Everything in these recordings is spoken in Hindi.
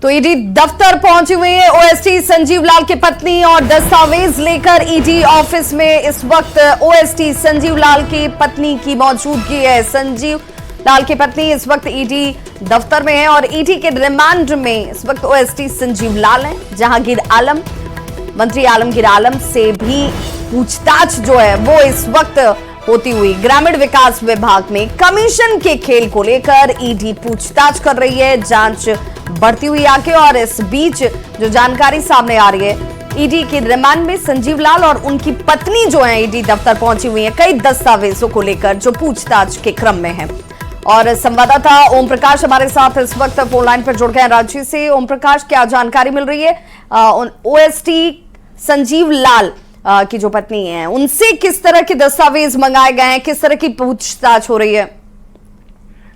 तो ईडी दफ्तर पहुंची हुई है ओएसडी संजीव लाल की पत्नी और दस्तावेज लेकर ईडी ऑफिस में इस वक्त ओएसडी संजीव लाल की पत्नी की मौजूदगी है। संजीव लाल की पत्नी इस वक्त ईडी दफ्तर में है और ईडी के रिमांड में इस वक्त ओएसडी संजीव लाल हैं। जहांगीर आलम, मंत्री आलमगीर आलम से भी पूछताछ जो है वो इस वक्त होती हुई ग्रामीण विकास विभाग में कमीशन के खेल को लेकर ईडी पूछताछ कर रही है। जांच बढ़ती हुई आगे और इस बीच जो जानकारी सामने आ रही है, ईडी के रिमांड में संजीव लाल और उनकी पत्नी जो है ईडी दफ्तर पहुंची हुई है कई दस्तावेजों को लेकर जो पूछताछ के क्रम में है। और संवाददाता ओम प्रकाश हमारे साथ इस वक्त फोन लाइन पर जुड़ गए हैं रांची से। ओम प्रकाश, क्या जानकारी मिल रही है? ओएसडी संजीव लाल की जो पत्नी है उनसे किस तरह के दस्तावेज मंगाए गए हैं, किस तरह की पूछताछ हो रही है?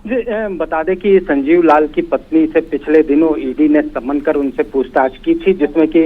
जी, बता दें कि संजीव लाल की पत्नी से पिछले दिनों ईडी ने समन कर उनसे पूछताछ की थी, जिसमें कि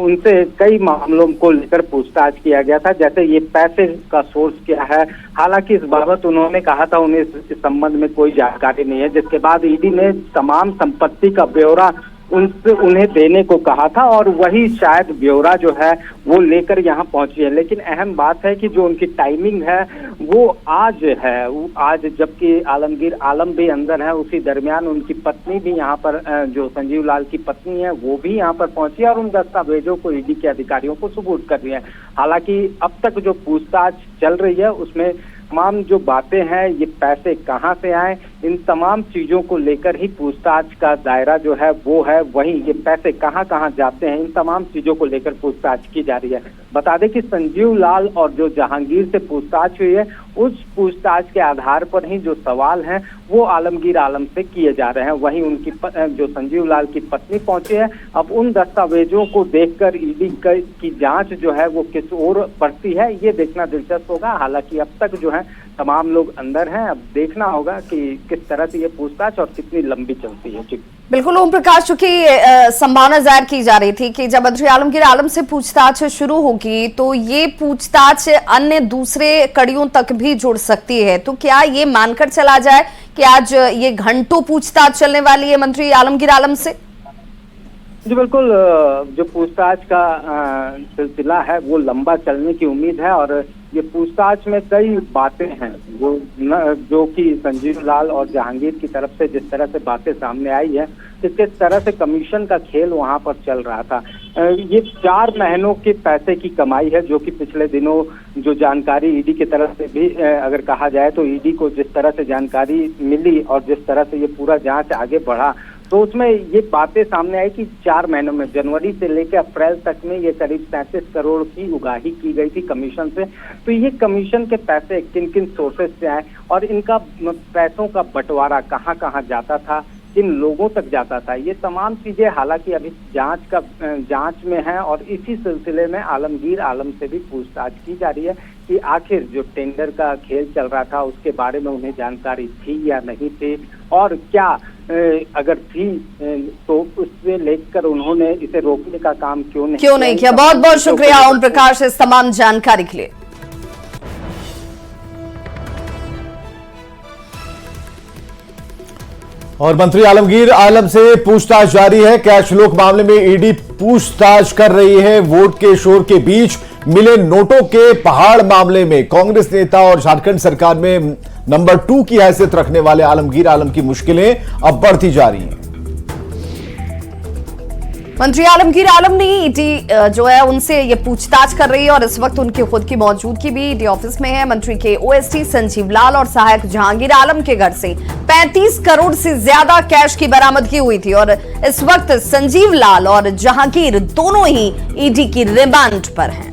उनसे कई मामलों को लेकर पूछताछ किया गया था। जैसे ये पैसे का सोर्स क्या है, हालांकि इस बाबत उन्होंने कहा था उन्हें इस संबंध में कोई जानकारी नहीं है, जिसके बाद ईडी ने तमाम संपत्ति का ब्यौरा उन्हें देने को कहा था और वही शायद ब्यौरा जो है वो लेकर यहाँ पहुंची है। लेकिन अहम बात है कि जो उनकी टाइमिंग है वो आज है, आज जबकि आलमगीर आलम भी अंदर है, उसी दरमियान उनकी पत्नी भी यहाँ पर, जो संजीव लाल की पत्नी है वो भी यहाँ पर पहुंची है और उन दस्तावेजों को ईडी के अधिकारियों को सुपुर्द कर रही है। हालांकि अब तक जो पूछताछ चल रही है उसमें तमाम जो बातें हैं, ये पैसे कहां से आए, इन तमाम चीजों को लेकर ही पूछताछ का दायरा जो है वो है। वहीं ये पैसे कहां कहां जाते हैं, इन तमाम चीजों को लेकर पूछताछ की जा रही है। बता दें कि संजीव लाल और जो जहांगीर से पूछताछ हुई है उस पूछताछ के आधार पर ही जो सवाल हैं वो आलमगीर आलम से किए जा रहे हैं। वहीं उनकी जो संजीव लाल की पत्नी पहुंची है, अब उन दस्तावेजों को देखकर ईडी की जांच जो है वो किस ओर बढ़ती है ये देखना दिलचस्प होगा। हालांकि अब तक जो है तमाम लोग अंदर हैं, अब देखना होगा कि किस तरह से ये पूछताछ और कितनी लंबी चलती है। बिल्कुल ओम प्रकाश, चूंकि संभावना जाहिर की जा रही थी कि जब मंत्री आलमगीर आलम से पूछताछ शुरू होगी तो ये पूछताछ अन्य दूसरे कड़ियों तक भी जुड़ सकती है, तो क्या ये मानकर चला जाए कि आज ये घंटों पूछताछ चलने वाली है मंत्री आलमगीर आलम से? जी बिल्कुल, जो पूछताछ का सिलसिला है वो लंबा चलने की उम्मीद है और ये पूछताछ में कई बातें हैं जो कि संजीव लाल और जहांगीर की तरफ से जिस तरह से बातें सामने आई है, किस तरह से कमीशन का खेल वहां पर चल रहा था। ये 4 महीनों के पैसे की कमाई है जो कि पिछले दिनों जो जानकारी ईडी की तरफ से भी अगर कहा जाए तो ईडी को जिस तरह से जानकारी मिली और जिस तरह से ये पूरा जांच आगे बढ़ा तो उसमें ये बातें सामने आई कि 4 महीनों में जनवरी से लेकर अप्रैल तक में ये करीब 37 करोड़ की उगाही की गई थी कमीशन से। तो ये कमीशन के पैसे किन किन सोर्सेस से आए और इनका पैसों का बंटवारा कहाँ कहाँ जाता था, किन लोगों तक जाता था, ये तमाम चीजें हालांकि अभी जांच में है और इसी सिलसिले में आलमगीर आलम से भी पूछताछ की जा रही है कि आखिर जो टेंडर का खेल चल रहा था उसके बारे में उन्हें जानकारी थी या नहीं थी और क्या अगर थी तो उससे लेकर उन्होंने इसे रोकने का काम क्यों नहीं किया। बहुत बहुत शुक्रिया ओम प्रकाश इस तमाम जानकारी के लिए। और मंत्री आलमगीर आलम से पूछताछ जारी है। कैश लोक मामले में ईडी पूछताछ कर रही है। वोट के शोर के बीच मिले नोटों के पहाड़ मामले में कांग्रेस नेता और झारखंड सरकार में नंबर 2 की हैसियत रखने वाले आलमगीर आलम की मुश्किलें अब बढ़ती जा रही हैं। मंत्री आलमगीर आलम ने ईडी जो है उनसे ये पूछताछ कर रही है और इस वक्त उनकी खुद की मौजूदगी भी ईडी ऑफिस में है। मंत्री के ओएसडी संजीव लाल और सहायक जहांगीर आलम के घर से 35 करोड़ से ज्यादा कैश की बरामदगी हुई थी और इस वक्त संजीव लाल और जहांगीर दोनों ही ईडी की रिमांड पर हैं।